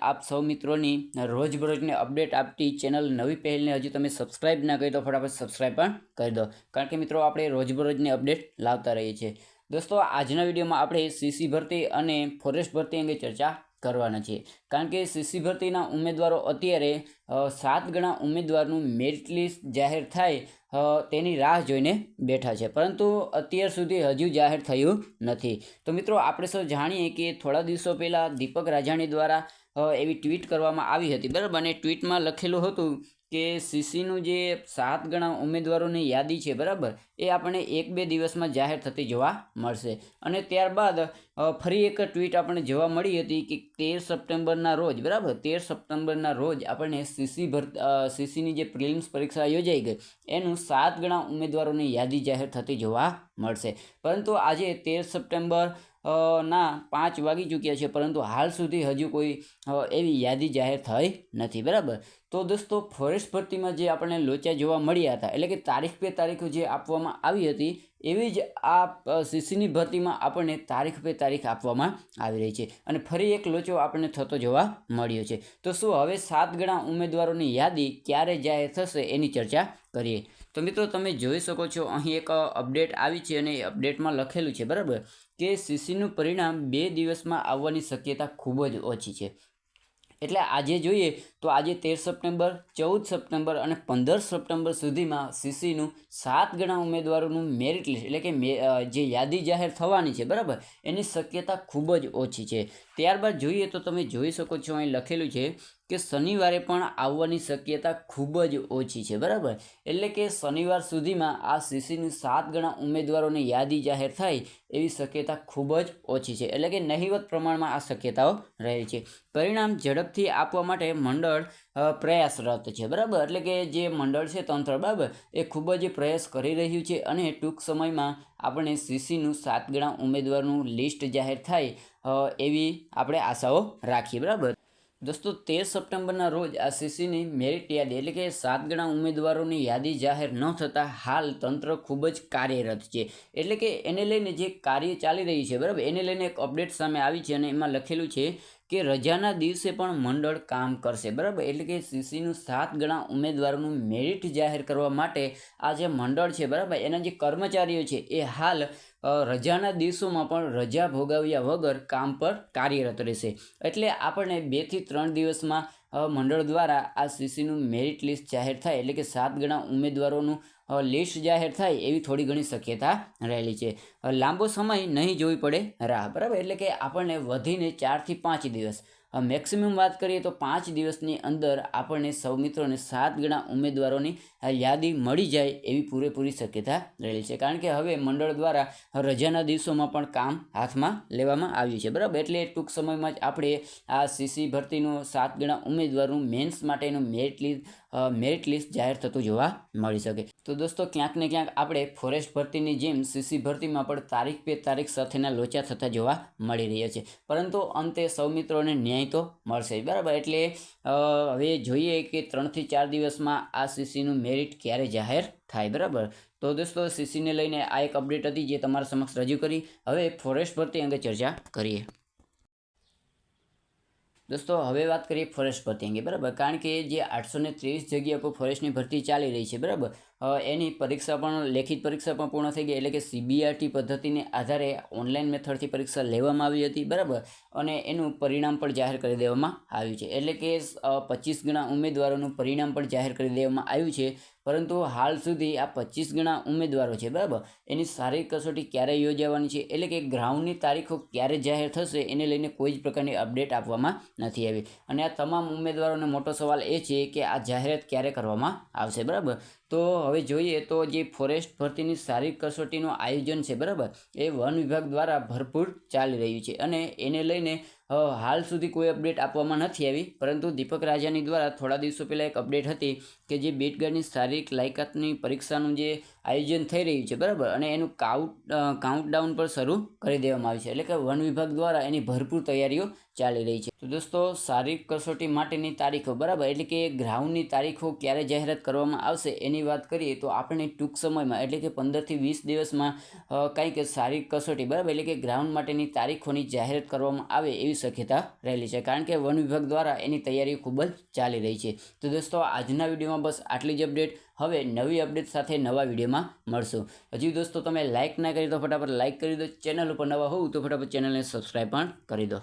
આપ સૌ મિત્રોની રોજબરોજની અપડેટ આપતી ચેનલ નવી પહેલને હજુ તમે સબસ્ક્રાઇબ ના કરી તો ફટાફટ સબસ્ક્રાઇબ પણ કરી દો, કારણ કે મિત્રો આપણે રોજબરોજની અપડેટ લાવતા રહીએ છીએ। દોસ્તો, આજના વિડીયોમાં આપણે સીસી ભરતી અને ફોરેસ્ટ ભરતી અંગે ચર્ચા કરવાના છીએ, કારણ કે સીસી ભરતીના ઉમેદવારો અત્યારે 7 ગણા ઉમેદવારનું મેરિટ લિસ્ટ જાહેર થાય તેની રાહ જોઈને બેઠા છે, પરંતુ અત્યાર સુધી હજુ જાહેર થયું નથી। તો મિત્રો, આપણે સૌ જાણીએ કે થોડા દિવસો પહેલાં દીપક રાજાણી દ્વારા એવી ટ્વીટ કરવામાં આવી હતી, બરાબર। અને ટ્વીટમાં લખેલું હતું કે સીસીનું જે 7 ગણા ઉમેદવારોની યાદી છે, બરાબર, એ આપણને 1-2 દિવસમાં જાહેર થતી જોવા મળશે। અને ત્યારબાદ ફરી એક ટ્વીટ આપણને જોવા મળી હતી કે 13 સપ્ટેમ્બરના રોજ, બરાબર, 13 સપ્ટેમ્બરના રોજ આપણને સીસીની જે પ્રિલિમ્સ પરીક્ષા યોજાઈ ગઈ એનું 7 ગણા ઉમેદવારોની યાદી જાહેર થતી જોવા મળશે, પરંતુ આજે 13 સપ્ટેમ્બર ના 5 વાગી ચૂક્યા છે, પરંતુ હાલ સુધી હજુ કોઈ એવી યાદી જાહેર થઈ નથી, બરાબર। તો દોસ્તો, ફોરેસ્ટ ભરતીમાં જે આપણને લોચા જોવા મળ્યા હતા, એટલે કે તારીખ પે તારીખ જે આપવામાં આવી હતી એવી જ આ સીસીની ભરતીમાં આપણને તારીખ પે તારીખ આપવામાં આવી રહી છે, અને ફરી એક લોચો આપણને થતો જોવા મળ્યો છે। તો શું હવે 7 ગણા ઉમેદવારોની યાદી ક્યારે જાહેર થશે એની ચર્ચા કરીએ। તો મિત્રો, તમે જોઈ શકો છો અહીં એક અપડેટ આવી છે, અને એ અપડેટમાં લખેલું છે, બરાબર, કે સીસીનું પરિણામ 2 દિવસમાં આવવાની શક્યતા ખૂબ જ ઓછી છે। એટલે આજે જોઈએ તો આજે 13 સપ્ટેમ્બર, 14 સપ્ટેમ્બર અને 15 સપ્ટેમ્બર સુધીમાં સીસીનું 7 ગણા ઉમેદવારોનું મેરિટ લિસ્ટ, એટલે કે જે યાદી જાહેર થવાની છે, બરાબર, એની શક્યતા ખૂબ જ ઓછી છે। ત્યારબાદ જોઈએ તો તમે જોઈ શકો છો અહીં લખેલું છે કે શનિવારે પણ આવવાની શક્યતા ખૂબ જ ઓછી છે, બરાબર। એટલે કે શનિવાર સુધીમાં આ સીસીનું 7 ગણા ઉમેદવારોની યાદી જાહેર થાય એવી શક્યતા ખૂબ જ ઓછી છે, એટલે કે નહિવત પ્રમાણમાં આ શક્યતાઓ રહેલી છે। પરિણામ ઝડપથી આપવા માટે મંડળ પ્રયાસરત છે, બરાબર, એટલે કે જે મંડળ છે, તંત્ર, બરાબર, એ ખૂબ જ પ્રયાસ કરી રહ્યું છે, અને ટૂંક સમયમાં આપણે સીસીનું 7 ગણા ઉમેદવારનું લિસ્ટ જાહેર થાય એવી આપણે આશાઓ રાખીએ, બરાબર। દોસ્તો, 13 સપ્ટેમ્બરના રોજ આ સીસીની મેરિટ યાદી, એટલે કે 7 ગણા ઉમેદવારોની યાદી જાહેર ન થતાં હાલ તંત્ર ખૂબ જ કાર્યરત છે, એટલે કે એને લઈને જે કાર્ય ચાલી રહી છે, બરાબર, એને લઈને એક અપડેટ સામે આવી છે, અને એમાં લખેલું છે કે રજાના દિવસે પણ મંડળ કામ કરશે, બરાબર। એટલે કે સીસીનું 7 ગણા ઉમેદવારોનું મેરિટ જાહેર કરવા માટે આ જે મંડળ છે, બરાબર, એના જે કર્મચારીઓ છે એ હાલ રજાના દિવસોમાં પણ રજા ભોગવ્યા વગર કામ પર કાર્યરત રહેશે। એટલે આપણને 2 થી 3 દિવસમાં મંડળ દ્વારા આ સીસીનું મેરિટ લિસ્ટ જાહેર થાય, એટલે કે 7 ગણા ઉમેદવારોનું લિસ્ટ જાહેર થાય એવી થોડી ઘણી શક્યતા રહેલી છે। લાંબો સમય નહીં જોવી પડે રાહ, બરાબર, એટલે કે આપણને વધીને 4 થી 5 દિવસ, મેક્સિમમ વાત કરીએ તો 5 દિવસની અંદર આપણને સૌ મિત્રોને 7 ગણા ઉમેદવારોની યાદી મળી જાય એવી પૂરેપૂરી શક્યતા રહેલી છે, કારણ કે હવે મંડળ દ્વારા રજાના દિવસોમાં પણ કામ હાથમાં લેવામાં આવ્યું છે, બરાબર। એટલે ટૂંક સમયમાં જ આપણે આ સીસી ભરતીનું 7 ગણા ઉમેદવારનું મેન્સ માટેનું મેરિટ લિસ્ટ જાહેર થતું જોવા મળી શકે। તો દોસ્તો, ક્યાંક ને ક્યાંક આપણે ફોરેસ્ટ ભરતીની જેમ સીસી ભરતીમાં પણ તારીખ પે તારીખ સાથેના લોચા થતા જોવા મળી રહ્યા છે, પરંતુ અંતે સૌ મિત્રોને ન્યાય તો મળશે, બરાબર। એટલે હવે જોઈએ કે 3 થી 4 દિવસમાં આ સીસીનું મેરિટ ક્યારે જાહેર થાય, બરાબર। તો દોસ્તો, સીસીને લઈને આ એક અપડેટ હતી જે તમારા સમક્ષ રજૂ કરી। હવે ફોરેસ્ટ ભરતી અંગે ચર્ચા કરીએ। દોસ્તો, હવે વાત કરીએ ફોરેસ્ટ ભરતી અંગે, બરાબર, કારણ કે જે 823 જગ્યા પર ફોરેસ્ટની ભરતી ચાલી રહી છે, બરાબર, એની પરીક્ષા પણ લેખિત પરીક્ષા પણ પૂર્ણ થઈ ગઈ, એટલે કે CBRT પદ્ધતિને આધારે ઓનલાઈન મેથડથી પરીક્ષા લેવામાં આવી હતી, બરાબર, અને એનું પરિણામ પણ જાહેર કરી દેવામાં આવ્યું છે, એટલે કે 25 ગણા ઉમેદવારોનું પરિણામ પણ જાહેર કરી દેવામાં આવ્યું છે, પરંતુ હાલ સુધી આ 25 ગણા ઉમેદવારો છે, બરાબર, એની શારીરિક કસોટી ક્યારે યોજાવાની છે, એટલે કે ગ્રાઉન્ડની તારીખો ક્યારે જાહેર થશે એને લઈને કોઈ જ પ્રકારની અપડેટ આપવામાં નથી આવી, અને આ તમામ ઉમેદવારોને મોટો સવાલ એ છે કે આ જાહેરાત ક્યારે કરવામાં આવશે, બરાબર। તો હવે જોઈએ તો જે ફોરેસ્ટ ભરતીની શારીરિક કસોટીનું આયોજન છે, બરાબર, એ વન વિભાગ દ્વારા ભરપૂર ચાલી રહ્યું છે, અને એને લઈને હાલ સુધી કોઈ અપડેટ આપવામાં નથી આવી, પરંતુ દીપક રાજાની દ્વારા થોડા દિવસો પહેલાં એક અપડેટ હતી કે જે બીટગાર્ડની શારીરિક લાયકાતની પરીક્ષાનું જે આયોજન થઈ રહ્યું છે, બરાબર, અને એનું કાઉન્ટડાઉન પર શરૂ કરી દેવામાં આવ્યું છે, એટલે કે વન વિભાગ દ્વારા એની ભરપૂર તૈયારીઓ ચાલી રહી છે। તો દોસ્તો, શારીરિક કસોટી માટેની તારીખો, બરાબર, એટલે કે ગ્રાઉન્ડની તારીખો ક્યારે જાહેરાત કરવામાં આવશે એની વાત કરીએ તો આપણે ટૂંક સમયમાં, એટલે કે 15 થી 20 દિવસમાં કંઈક શારીરિક કસોટી, બરાબર, એટલે કે ગ્રાઉન્ડ માટેની તારીખોની જાહેરાત કરવામાં આવે એવી તેવી શક્યતા રહેલી છે, કારણ કે વન વિભાગ દ્વારા એની તૈયારી ખૂબ જ ચાલી રહી છે. તો દોસ્તો આજના વિડીયોમાં બસ આટલી જ અપડેટ. હવે નવી અપડેટ સાથે નવા વિડીયોમાં મળશું. હજી દોસ્તો તમે લાઇક ના કરી તો ફટાફટ લાઇક કરી દો. ચેનલ ઉપર નવા હોવ તો ફટાફટ ચેનલને સબસ્ક્રાઈબ પણ કરી દો.